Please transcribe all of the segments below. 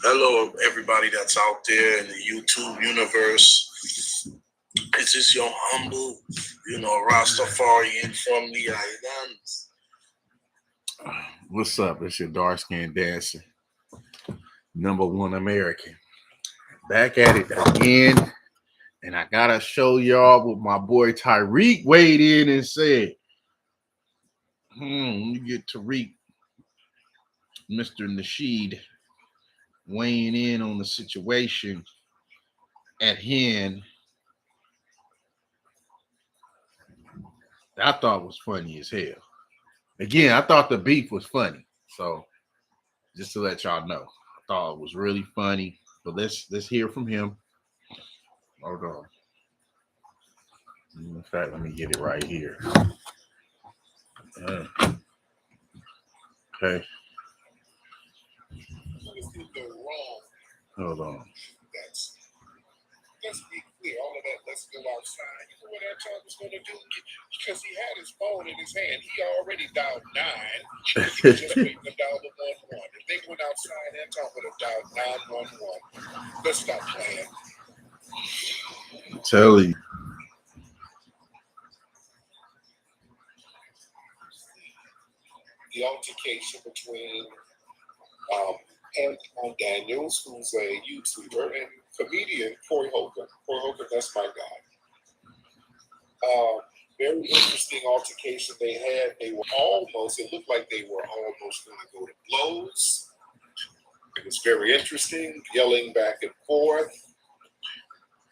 Hello, everybody that's out there in the YouTube universe. This is your humble, Rastafarian from the islands. What's up? It's your dark-skinned dancer, #1 American. Back at it again. And I gotta show y'all what my boy Tariq weighed in and said. You get Tariq, Mr. Nasheed, weighing in on the situation at hand. I thought was funny as hell. Again, I thought the beef was funny. So just to let y'all know, I thought it was really funny. But let's hear from him. Hold on. In fact, let me get it right here. Okay. Hold on. Let's be clear, all of that, let's go outside. You know what that child was going to do? Because he had his phone in his hand. He already dialed 9. He was just waiting to dial the 1-1. If they went outside, that child would have dialed 911. Let's stop playing. Tell you. The altercation between Anton Daniels, who's a YouTuber, and comedian Corey Holcomb. Corey Holcomb, that's my guy. Very interesting altercation they had. It looked like they were almost going to go to blows. It was very interesting, yelling back and forth.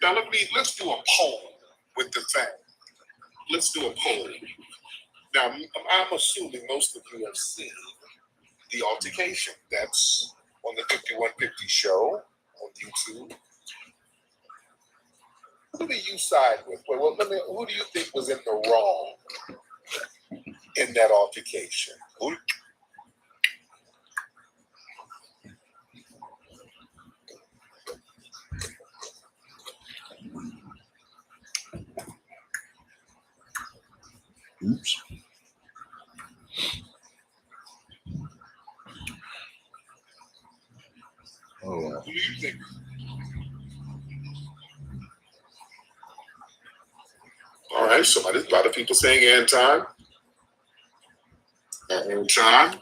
Now let's do a poll with the fact. Let's do a poll. Now, I'm assuming most of you have seen the altercation. That's on the 5150 show on YouTube. Who do you side with? Who do you think was in the wrong in that altercation? Oops. Who do you think? right, somebody, a lot of people saying Anton. Anton.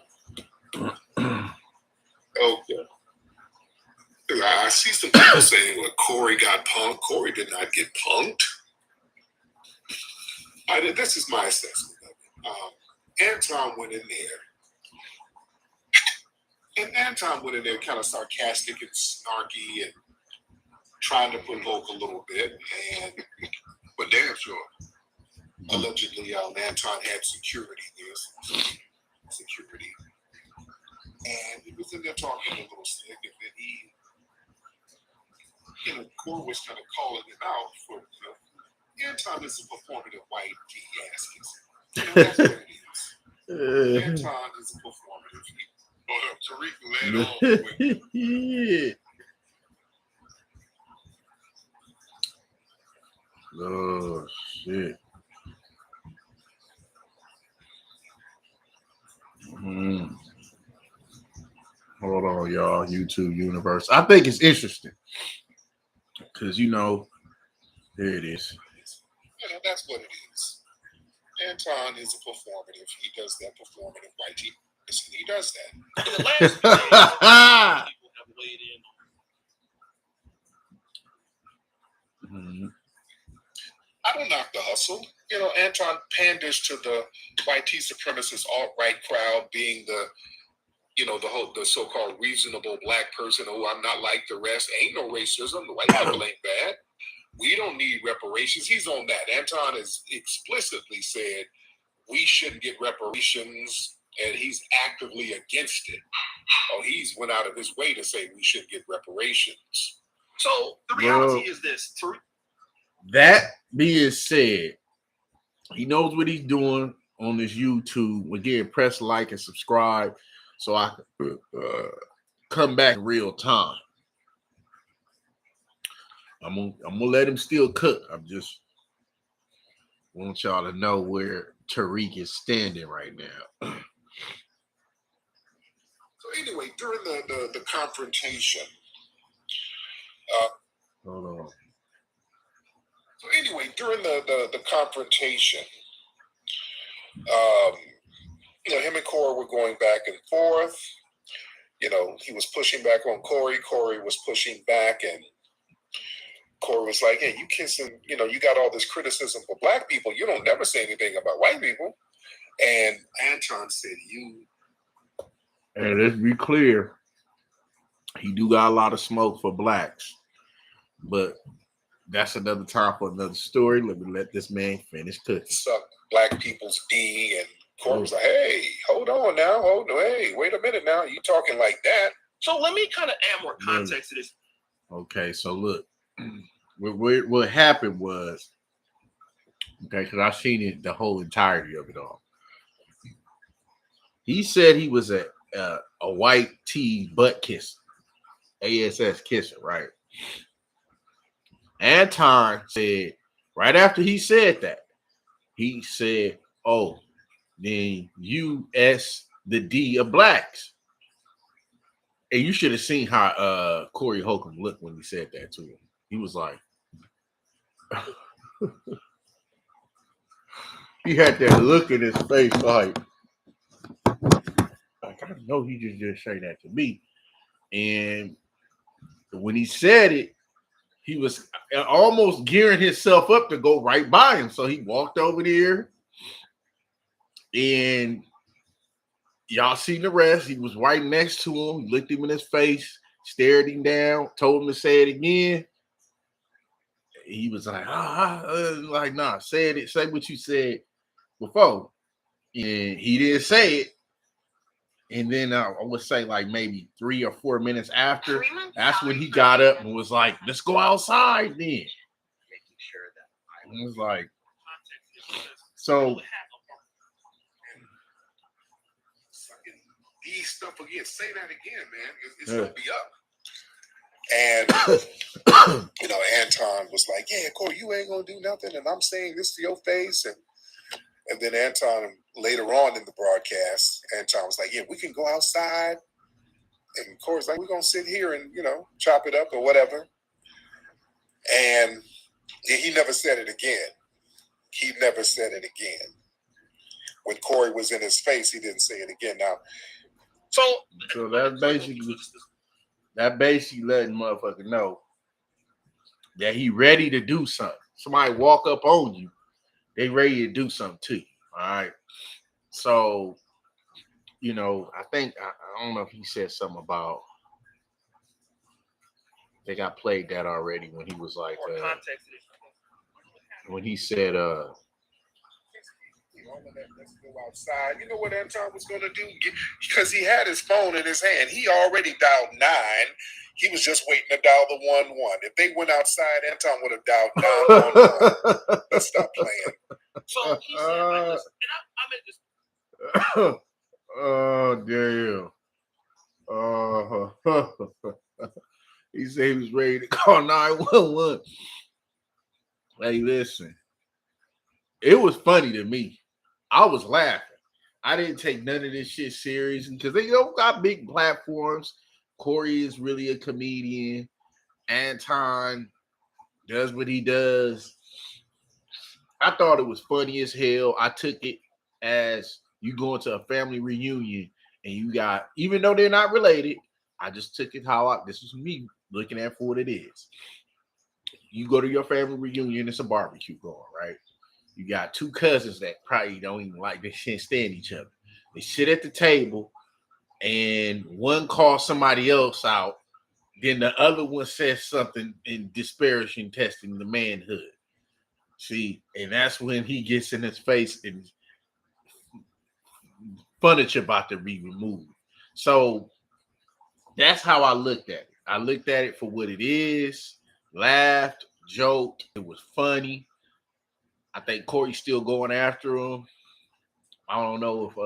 Okay. I see some people saying, well, Corey got punked. Corey did not get punked. This is my assessment of it. Anton went in there, and Anton went in there kind of sarcastic and snarky and trying to provoke a little bit, but damn sure. Allegedly, Anton had security there, security, and he was in there talking a little slick, and then Corey was kind of calling him out for, Anton is a performative white ass. That's what it is. Anton is a performative. Tariq led on. Yeah. Oh shit. Hold on, y'all. YouTube universe. I think it's interesting because here it is. That's what it is. Anton is a performative. He does that performative white team. He does that. In the last few days, people have weighed in. I don't knock the hustle. Anton panders to the white supremacist alt-right crowd, being the so-called reasonable black person. Oh, I'm not like the rest. Ain't no racism. The white people ain't bad. We don't need reparations. He's on that. Anton has explicitly said we shouldn't get reparations, and he's actively against it. Oh, he's went out of his way to say we should get reparations. So the reality is this. That being said, he knows what he's doing on this YouTube. Again, press like and subscribe so I can come back in real time. I'm gonna let him still cook. I'm just want y'all to know where Tariq is standing right now. So anyway, during the confrontation, hold on. So anyway, during the confrontation, him and Corey were going back and forth. He was pushing back on Corey. Corey was pushing back, and Corey was like, "Hey, you kissing? You got all this criticism for black people. You don't never say anything about white people." And Anton said, "You." And let's be clear, he do got a lot of smoke for blacks, but that's another time for another story. Let me let this man finish cooking. Suck black people's D, and Corey was like, "Hey, hold on now, hey, wait a minute now, you talking like that?" So let me kind of add more context to this. Okay, so look, what happened was, because I've seen it, the whole entirety of it all. He said he was a white tee butt kisser, ASS kisser, right? Anton said, right after he said that, he said, "Oh, then you S the D of blacks." And you should have seen how Corey Holcomb looked when he said that to him. He was like, he had that look in his face like I know he just say that to me. And when he said it, he was almost gearing himself up to go right by him. So he walked over there, and y'all seen the rest. He was right next to him, looked him in his face, stared him down, told him to say it again. He was like, like, nah, say what you said before. And he didn't say it. And then I would say like maybe 3 or 4 minutes after, that's when he got up and was like, "Let's go outside then." Making sure that I was like, so these stuff again. Say that again, man. It's gonna be up. And Anton was like, "Yeah, Corey, you ain't gonna do nothing, and I'm saying this to your face." And then Anton, later on in the broadcast, Anton was like, "Yeah, we can go outside." And Corey's like, "We're gonna sit here and chop it up or whatever." And he never said it again. He never said it again. When Corey was in his face, he didn't say it again. Now, so that's basically letting motherfucker know that he ready to do something. Somebody walk up on you, they ready to do something to you. All right. So, you know, I think I don't know if he said something about. I think I played that already when he was like, when he said, let's go outside. You know what Anton was going to do? Because he had his phone in his hand. He already dialed 9. He was just waiting to dial the 11. If they went outside, Anton would have dialed 911. Let's stop playing. So he said, like, listen, and I'm in this. Oh damn. He said he was ready to call 911. Hey, listen. It was funny to me. I was laughing. I didn't take none of this shit serious because they got big platforms. Corey is really a comedian. Anton does what he does. I thought it was funny as hell. I took it as you going to a family reunion and you got, even though they're not related, I just took it this is me looking at for what it is. You go to your family reunion, it's a barbecue going, right? You got two cousins that probably don't even like, they can't stand each other. They sit at the table and one calls somebody else out. Then the other one says something in disparaging, testing the manhood. See, and that's when he gets in his face and furniture about to be removed. So that's how I looked at it. I looked at it for what it is, laughed, joked. It was funny. I think Corey's still going after him. I don't know if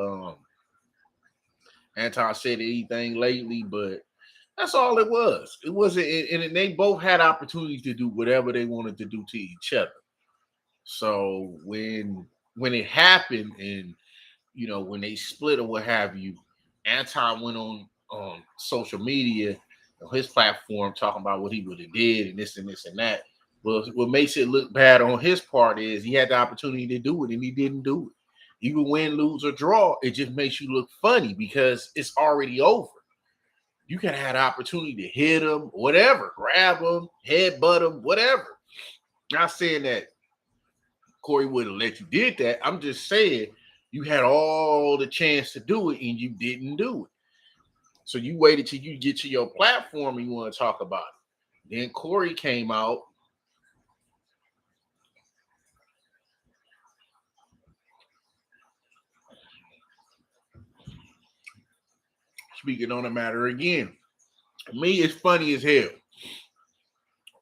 Anton said anything lately, but that's all it was. It wasn't, and they both had opportunities to do whatever they wanted to do to each other. So when it happened, and you know when they split or what have you, Anton went on social media, on his platform, talking about what he would have did and this and this and that. Well, what makes it look bad on his part is he had the opportunity to do it and he didn't do it. Even win, lose, or draw, it just makes you look funny because it's already over. You can have the opportunity to hit him, whatever, grab him, headbutt him, whatever. Not saying that Corey would have let you did that. I'm just saying you had all the chance to do it and you didn't do it. So you waited till you get to your platform and you want to talk about it. Then Corey came out. Speaking on the matter again. To me, it's funny as hell.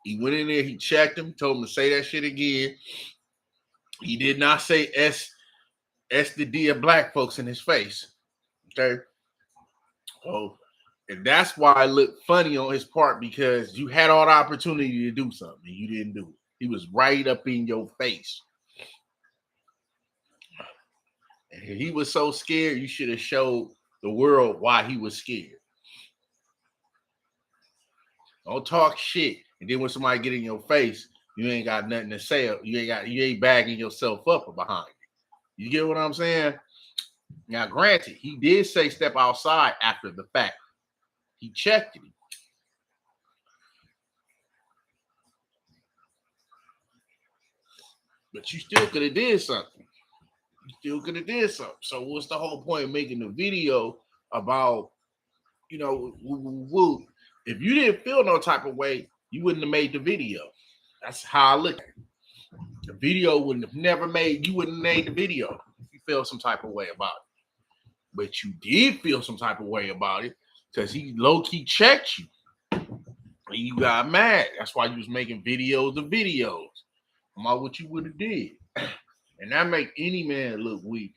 He went in there, he checked him, told him to say that shit again. He did not say S the D of black folks in his face. Okay. Oh, and that's why it looked funny on his part because you had all the opportunity to do something and you didn't do it. He was right up in your face. And he was so scared, you should have showed the world why he was scared. Don't talk shit. And then when somebody get in your face, you ain't got nothing to say. You ain't bagging yourself up behind it. You get what I'm saying? Now, granted, he did say step outside after the fact. He checked it. But you still could have did something. So what's the whole point of making the video about, you know, if you didn't feel no type of way, you wouldn't have made the video. That's how I look at it. The video wouldn't have never made, you wouldn't have made the video if you felt some type of way about it. But you did feel some type of way about it because he low-key checked you. And you got mad. That's why you was making videos about what you would have did. And that make any man look weak.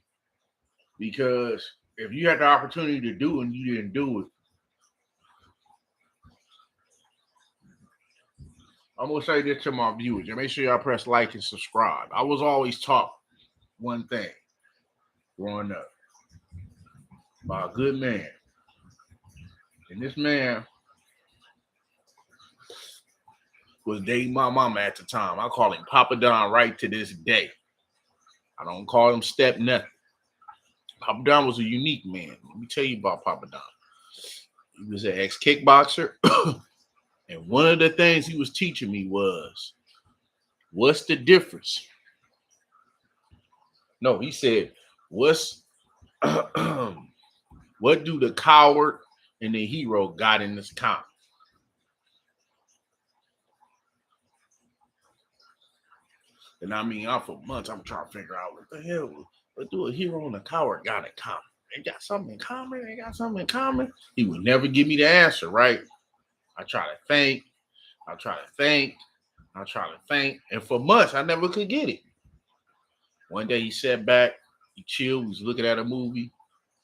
Because if you had the opportunity to do it and you didn't do it, I'm gonna say this to my viewers. Make sure y'all press like and subscribe. I was always taught one thing growing up by a good man. And this man was dating my mama at the time. I call him Papa Don right to this day. I don't call him step nothing. Papa Don was a unique man. Let me tell you about Papa Don. He was an ex-kickboxer. And one of the things he was teaching me was, what's the difference? No, he said, what's what do the coward and the hero got in this comic? And I mean, for months, I'm trying to figure out what the hell, what do a hero and a coward got in common? They got something in common. They got something in common. He would never give me the answer, right? I try to think. I try to think. I try to think. And for months, I never could get it. One day he sat back, he chilled, he was looking at a movie,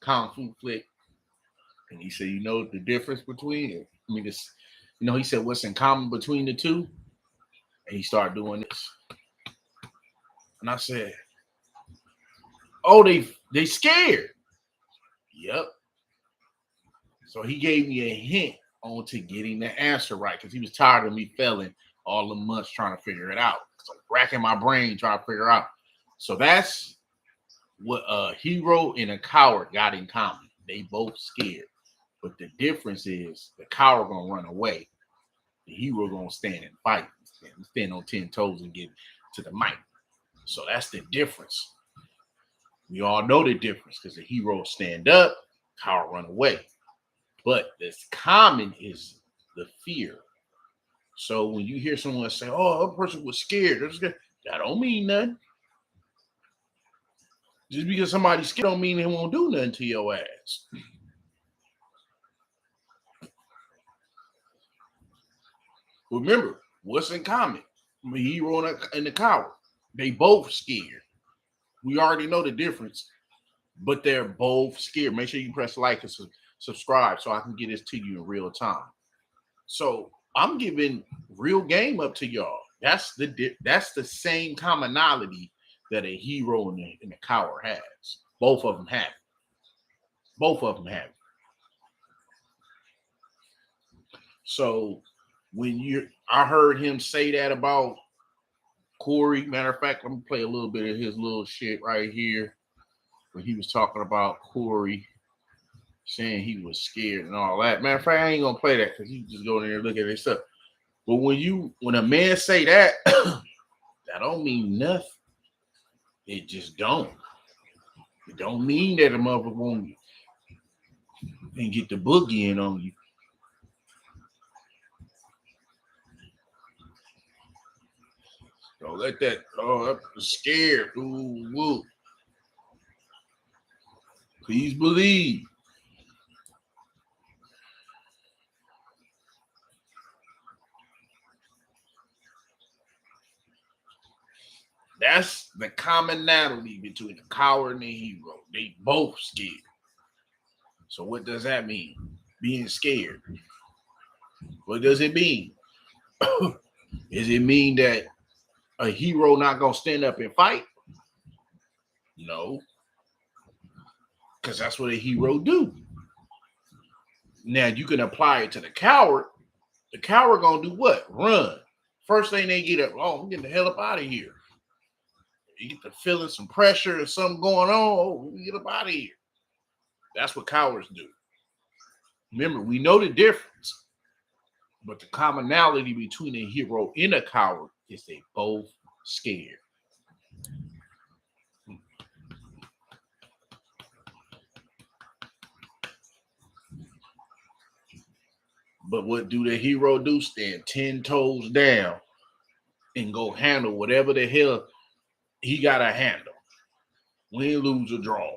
Kung Fu flick. And he said, you know the difference between it? I mean, this, he said, what's in common between the two? And he started doing this. And I said, oh, they scared. Yep. So he gave me a hint on to getting the answer right because he was tired of me failing all the months trying to figure it out. So racking my brain trying to figure out. So that's what a hero and a coward got in common. They both scared. But the difference is the coward gonna run away. The hero gonna stand and fight. Stand on 10 toes and get to the mic. So that's the difference. We all know the difference because the hero stand up, coward run away. But this common is the fear. So when you hear someone say, oh, a person was scared, that don't mean nothing. Just because somebody's scared don't mean they won't do nothing to your ass. Remember, what's in common? The hero and the coward. They both scared. We already know the difference, but they're both scared. Make sure you press like and subscribe so I can get this to you in real time. So I'm giving real game up to y'all. That's the same commonality that a hero and a coward has. Both of them have it. Both of them have it. So I heard him say that about Corey. Matter of fact, I'm gonna play a little bit of his little shit right here when he was talking about Corey saying he was scared and all that. Matter of fact, I ain't gonna play that because you just go in there and look at this stuff. But when a man say that, that don't mean nothing. It just don't. It don't mean that a motherfucker won't and get the boogie in on you. Don't let that. Oh, I'm scared. Ooh, woo. Please believe. That's the commonality between the coward and the hero. They both scared. So what does that mean? Being scared. What does it mean? Does it mean that a hero not gonna stand up and fight? No, because that's what a hero do. Now you can apply it to the coward. The coward gonna do what? Run. First thing they get up, oh, I'm getting the hell up out of here. You get to feeling some pressure or something going on. Oh, get up out of here. That's what cowards do. Remember, we know the difference, but the commonality between a hero and a coward is they both scared. But what do the hero do? Stand 10 toes down and go handle whatever the hell he got to handle. Win, lose, or draw.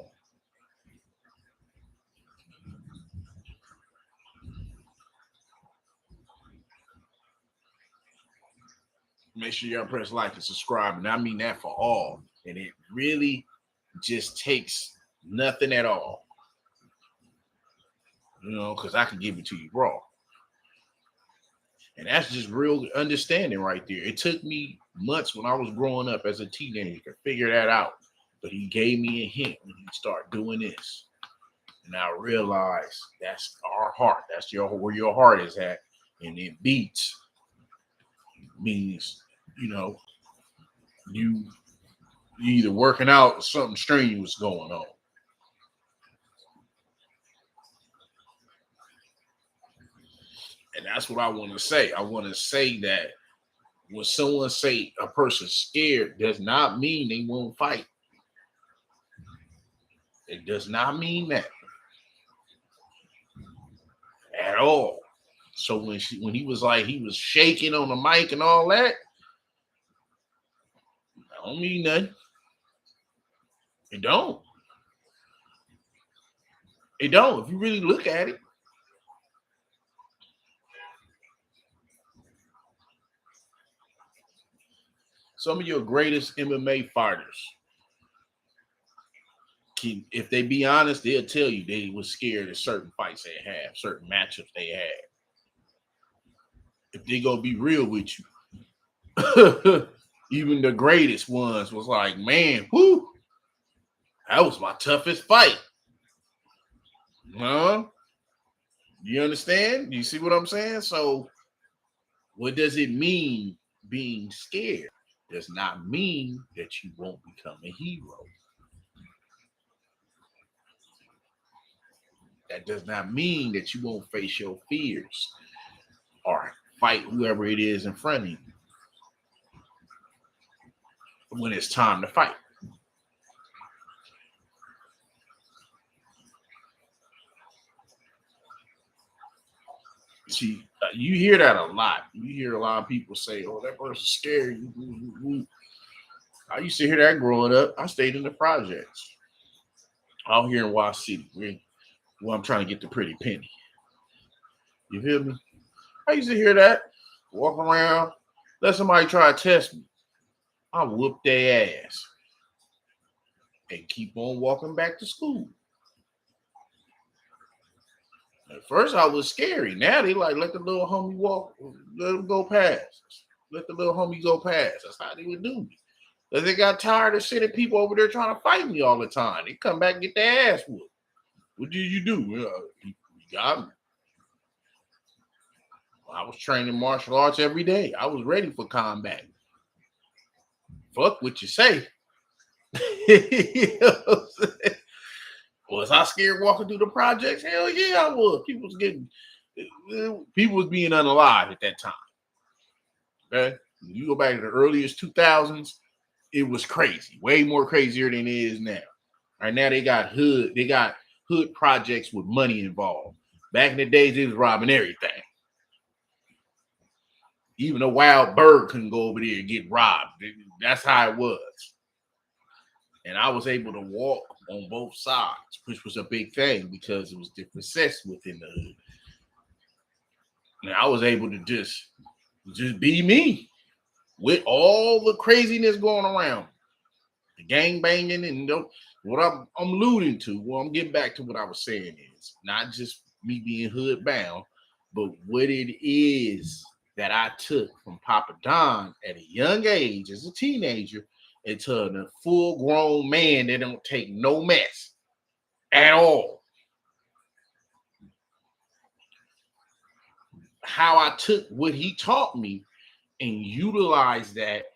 Make sure y'all press like and subscribe. And I mean that for all. And it really just takes nothing at all. Because I can give it to you raw. And that's just real understanding right there. It took me months when I was growing up as a teenager to figure that out. But he gave me a hint when you start doing this. And I realized that's our heart. That's where your heart is at. And it beats. Means, you You either working out or something strenuous going on. And that's what I want to say. I want to say that when someone say a person's scared, does not mean they won't fight. It does not mean that at all. So when he was like he was shaking on the mic and all that, I don't mean nothing. It don't. It don't. If you really look at it. Some of your greatest MMA fighters, if they be honest, they'll tell you they was scared of certain fights they have, certain matchups they had. If they gonna be real with you, even the greatest ones was like, man, whoo, that was my toughest fight. Huh? You understand? You see what I'm saying? So, what does it mean being scared? Does not mean that you won't become a hero. That does not mean that you won't face your fears or fight whoever it is in front of you when it's time to fight. See, you hear that a lot. You hear a lot of people say, "Oh, that person's scary." I used to hear that growing up. I stayed in the projects out here in Washington City, where I'm trying to get the pretty penny. You feel me? I used to hear that. Walk around, let somebody try to test me. I whoop their ass and keep on walking back to school. At first, I was scary. Now they like let the little homie walk, let him go past. Let the little homie go past. That's how they would do me. Because they got tired of sitting people over there trying to fight me all the time. They come back and get their ass whooped. What did you do? You got me. I was training martial arts every day. I was ready for combat. Fuck what you say. You know what I'm saying? Was I scared walking through the projects? Hell yeah, I was. People was being unalive at that time. Okay, you go back to the earliest 2000s, it was crazy, way more crazier than it is now. Right now, they got hood projects with money involved. Back in the days, it was robbing everything. Even a wild bird couldn't go over there and get robbed. That's how it was. And I was able to walk on both sides, which was a big thing because it was different sets within the hood. And I was able to just be me with all the craziness going around, the gang banging, and what I'm alluding to. Well, I'm getting back to what I was saying is not just me being hood bound, but what it is that I took from Papa Don at a young age as a teenager into a full grown man that don't take no mess at all. How I took what he taught me and utilized that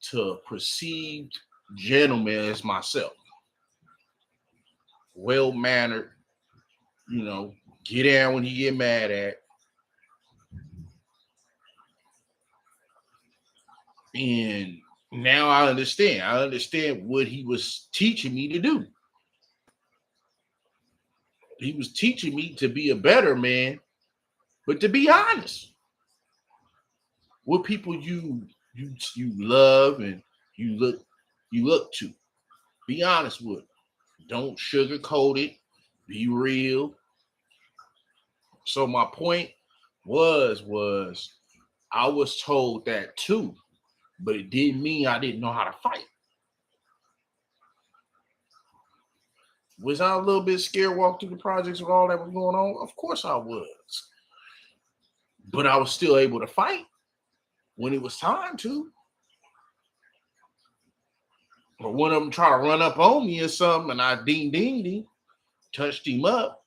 to perceived gentleman as myself. Well-mannered, get down when you get mad at. And now I understand. I understand what he was teaching me to do. He was teaching me to be a better man, but to be honest, what people you love and you look to. Be honest with them. Don't sugarcoat it. Be real. So my point was I was told that too, but it didn't mean I didn't know how to fight. Was I a little bit scared walking through the projects with all that was going on? Of course I was. But I was still able to fight when it was time to. Or one of them try to run up on me or something and I ding, touched him up.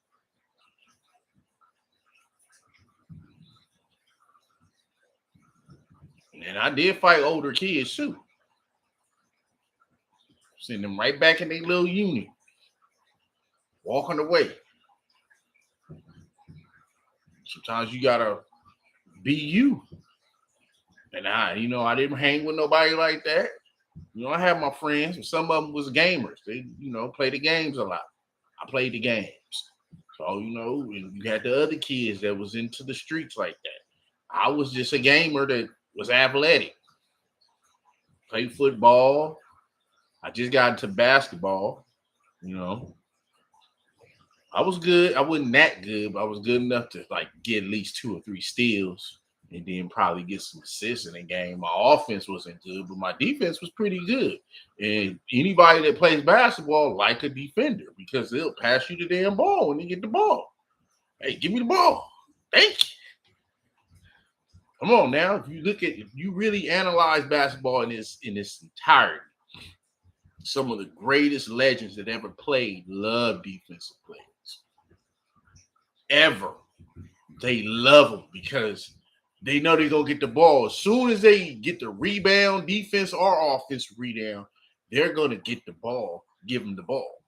And I did fight older kids too. Send them right back in their little unit, walking away. Sometimes you gotta be you. And I didn't hang with nobody like that. I had my friends, and some of them was gamers. They, play the games a lot. I played the games. So, and you had the other kids that was into the streets like that. I was just a gamer that was athletic. Played football. I just got into basketball. I was good. I wasn't that good, but I was good enough to like get at least 2 or 3 steals and then probably get some assists in the game. My offense wasn't good, but my defense was pretty good. And anybody that plays basketball like a defender because they'll pass you the damn ball when they get the ball. Hey, give me the ball. Thank you. Come on now. If you really analyze basketball in its entirety, some of the greatest legends that ever played love defensive players. Ever. They love them because they know they're going to get the ball. As soon as they get the rebound, defense or offensive rebound, they're going to get the ball, give them the ball.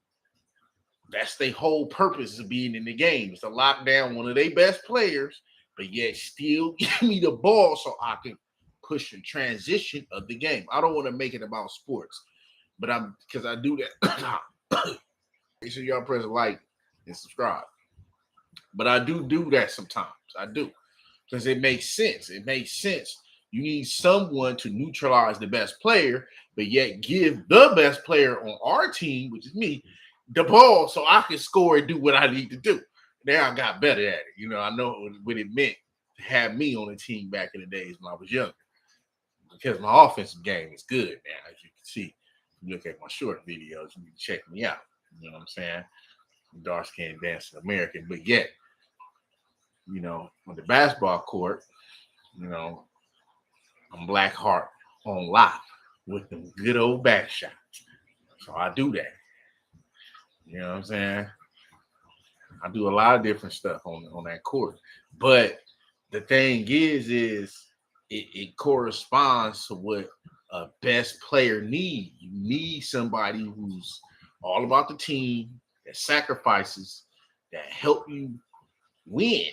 That's their whole purpose of being in the game. It's to lock down one of their best players, but yet still give me the ball so I can push the transition of the game. I don't want to make it about sports, but because I do that. Make sure y'all press like and subscribe. But I do that sometimes. I do. Because it makes sense. It makes sense. You need someone to neutralize the best player, but yet give the best player on our team, which is me, the ball so I can score and do what I need to do. Now I got better at it. I know what it meant to have me on the team back in the days when I was younger. Because my offensive game is good now, as you can see. You look at my short videos, you can check me out. You know what I'm saying? Dark skinned dancing American, but yet, on the basketball court, I'm Blackheart on lock with them good old back shots. So I do that. You know what I'm saying? I do a lot of different stuff on that court. But the thing is it corresponds to what a best player needs. You need somebody who's all about the team, that sacrifices, that help you win.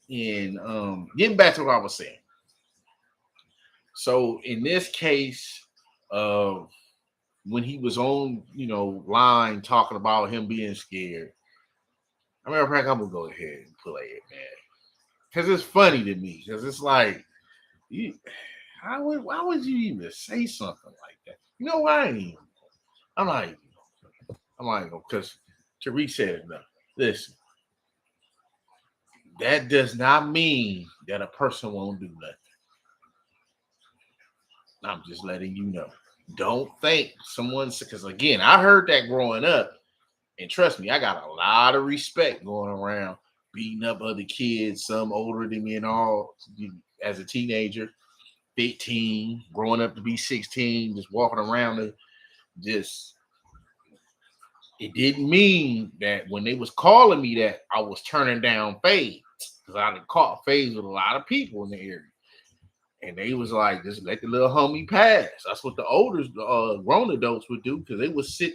And getting back to what I was saying. So in this case of when he was on, line talking about him being scared, I'm gonna go ahead and play it, man. Because it's funny to me. Because it's like, why would you even say something like that? You know why? I'm not even because Tariq said enough. Listen, that does not mean that a person won't do nothing. I'm just letting you know. Don't think because again, I heard that growing up, and trust me, I got a lot of respect going around beating up other kids, some older than me and all, as a teenager, 15, growing up to be 16, just walking around it didn't mean that when they was calling me that I was turning down fades, because I done caught fades with a lot of people in the area. And they was like, just let the little homie pass. That's what the older grown adults would do, because they would sit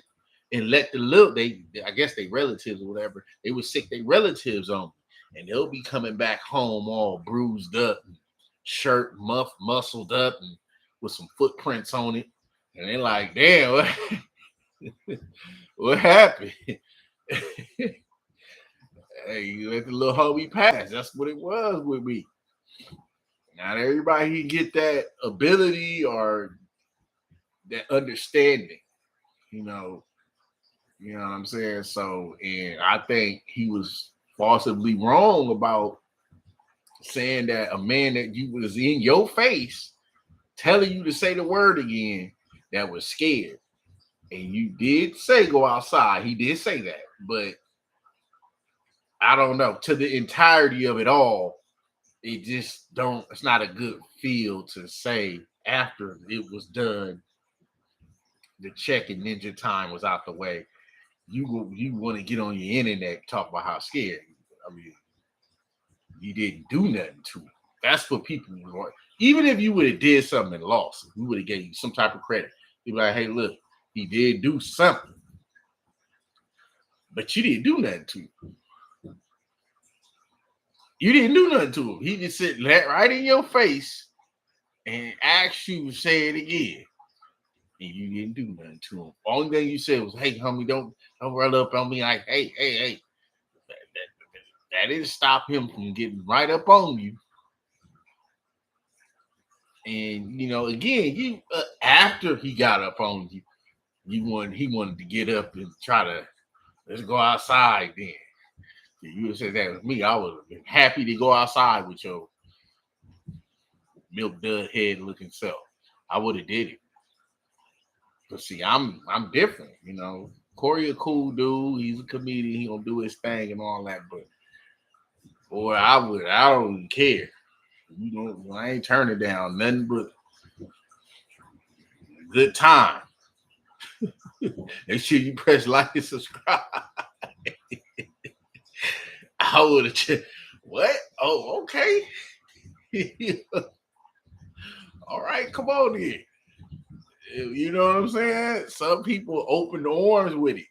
and let I guess they relatives or whatever, they would sick their relatives on me. And they'll be coming back home all bruised up, and shirt muscled up, and with some footprints on it. And they're like, damn, what happened? Hey, you let the little homie pass. That's what it was with me. Not everybody can get that ability or that understanding, you know what I'm saying? So, and I think he was possibly wrong about saying that a man that you was in your face telling you to say the word again that was scared. And you did say go outside. He did say that, but I don't know. To the entirety of it all, it's not a good feel to say after it was done, the check and ninja time was out the way. You want to get on your internet and talk about how scared you were. I mean, you didn't do nothing to it. That's what people want. Even if you would have did something and lost, we would have gave you some type of credit. He be like, hey, look, he did do something, but you didn't do nothing to him. You didn't do nothing to him. He just said that right in your face and asked you to say it again. And you didn't do nothing to him. Only thing you said was, hey, homie, don't run up on me like, hey. That didn't stop him from getting right up on you. And again, you after he got up on you, he wanted to get up and try to let's go outside. Then if you would said that was me, I would have been happy to go outside with your milk dud head looking self. I would have did it. But see, I'm different. Corey a cool dude. He's a comedian. He gonna do his thing and all that. But boy, I don't even care. I ain't turning down nothing but good time. Make sure you press like and subscribe. I would have what? Oh, okay. All right, come on then. You know what I'm saying? Some people open the arms with it.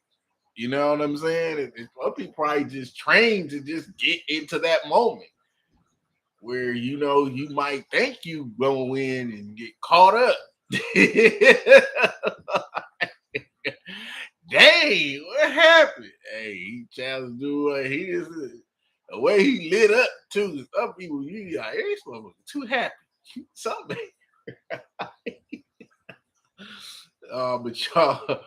You know what I'm saying? Some people probably just trained to just get into that moment where you might think you gonna win and get caught up. Dang, what happened? Hey, he challenged dude. He just the way he lit up too. Some people, you like, hey, this motherfucker too happy. Something. But y'all,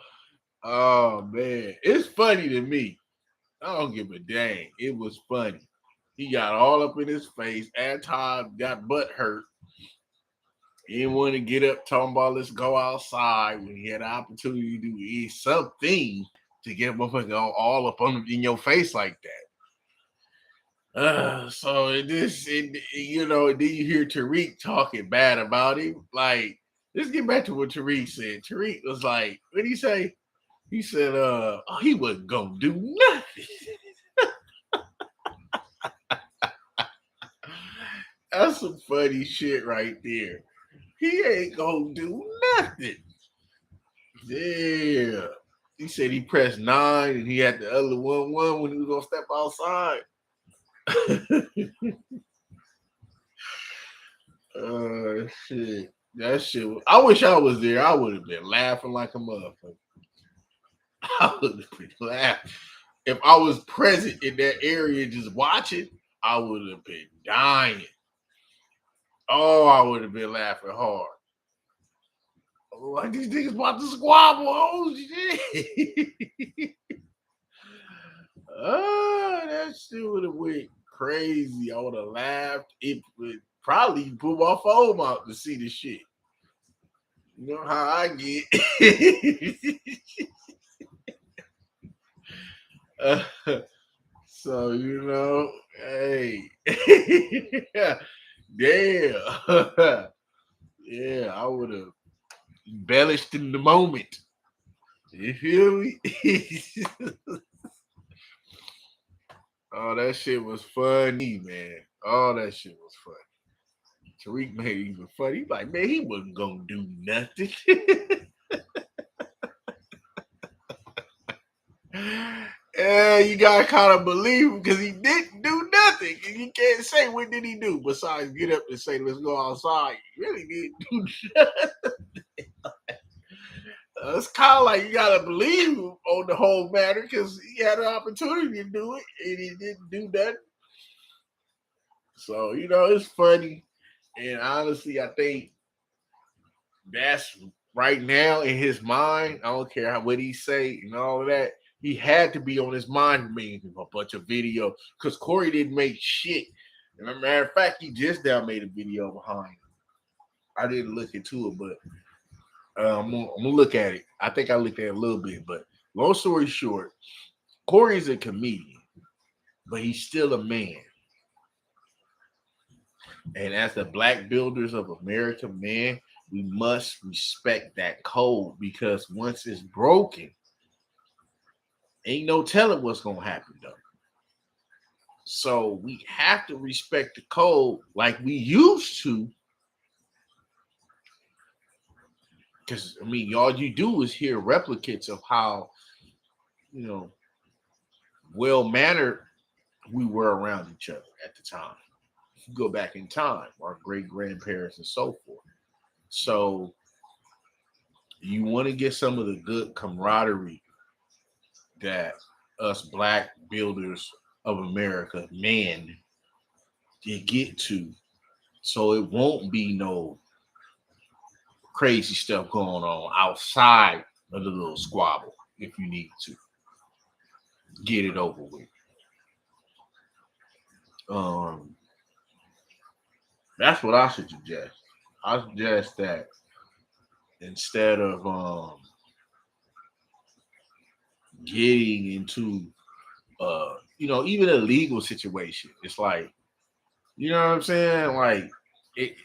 oh man, it's funny to me. I don't give a dang. It was funny. He got all up in his face. Todd got butt hurt. He didn't want to get up talking about let's go outside when he had the opportunity to do something to get a motherfucker all up on in your face like that. Then you hear Tariq talking bad about him. Like, let's get back to what Tariq said. Tariq was like, what did he say? He said, he wasn't gonna do nothing. That's some funny shit right there. He ain't gonna do nothing. Yeah. He said he pressed 9 and he had the other 1-1 when he was gonna step outside. Shit. That shit. I wish I was there. I would have been laughing like a motherfucker. I would have been laughing. If I was present in that area just watching, I would have been dying. Oh, I would have been laughing hard. Like these niggas about to squabble. Oh shit. That shit would have went crazy. I would have laughed. It would probably put my phone out to see the shit. You know how I get. So hey. Damn. Yeah, I would have embellished in the moment. You feel me? Oh, that shit was funny, man. Oh, that shit was funny. Tariq made it even funny. He's like, man, he wasn't gonna do nothing. Yeah, you gotta kind of believe him because he didn't do nothing. And you can't say what did he do besides get up and say, let's go outside. He really didn't do nothing. It's kind of like you gotta believe him on the whole matter because he had an opportunity to do it and he didn't do nothing. So it's funny, and honestly, I think that's right now in his mind. I don't care what he say and all of that. He had to be on his mind making a bunch of video because Corey didn't make shit. And as a matter of fact, he just now made a video behind him. I didn't look into it, but I'm gonna look at it. I think I looked at it a little bit, but long story short, Corey's a comedian, but he's still a man. And as the Black builders of America, man, we must respect that code because once it's broken, ain't no telling what's gonna happen though. So we have to respect the code like we used to Because I mean, all you do is hear replicates of how, you know, well mannered we were around each other at the time. If you go back in time, our great grandparents and so forth. So you want to get some of the good camaraderie that us black builders of America, men, you get to. So it won't be no crazy stuff going on outside of the little squabble if you need to get it over with. Um, that's what I should suggest. I suggest that instead of getting into even a legal situation, it's like, you know what I'm saying? Like it,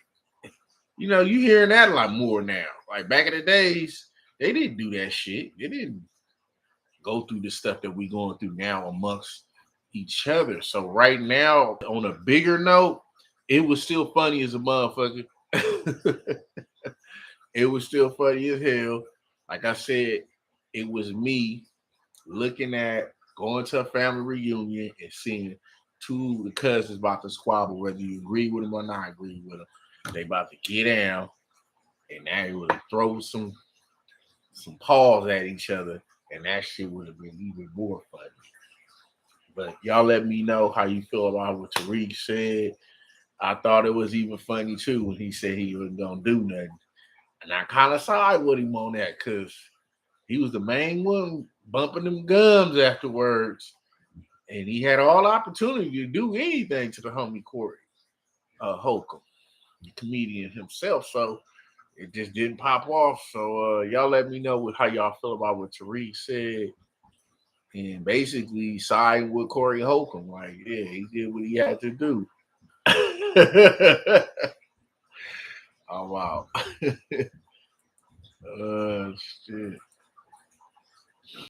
you hearing that a lot more now. Like back in the days, they didn't do that shit. They didn't go through the stuff that we going through now amongst each other. So right now, on a bigger note, it was still funny as a motherfucker. It was still funny as hell. Like I said, it was me looking at going to a family reunion and seeing two of the cousins about to squabble, whether you agree with them or not agree with them. They about to get down, and now it would throw some paws at each other, and that shit would have been even more funny. But y'all let me know how you feel about what Tariq said. I thought it was even funny too when he said he wasn't gonna do nothing. And I kind of side with him on that because he was the main one bumping them gums afterwards. And he had all opportunity to do anything to the homie Corey Holcomb, the comedian himself. So it just didn't pop off. So y'all let me know how y'all feel about what Tariq said. And basically siding with Corey Holcomb. Like, yeah, he did what he had to do. Oh wow. Shit.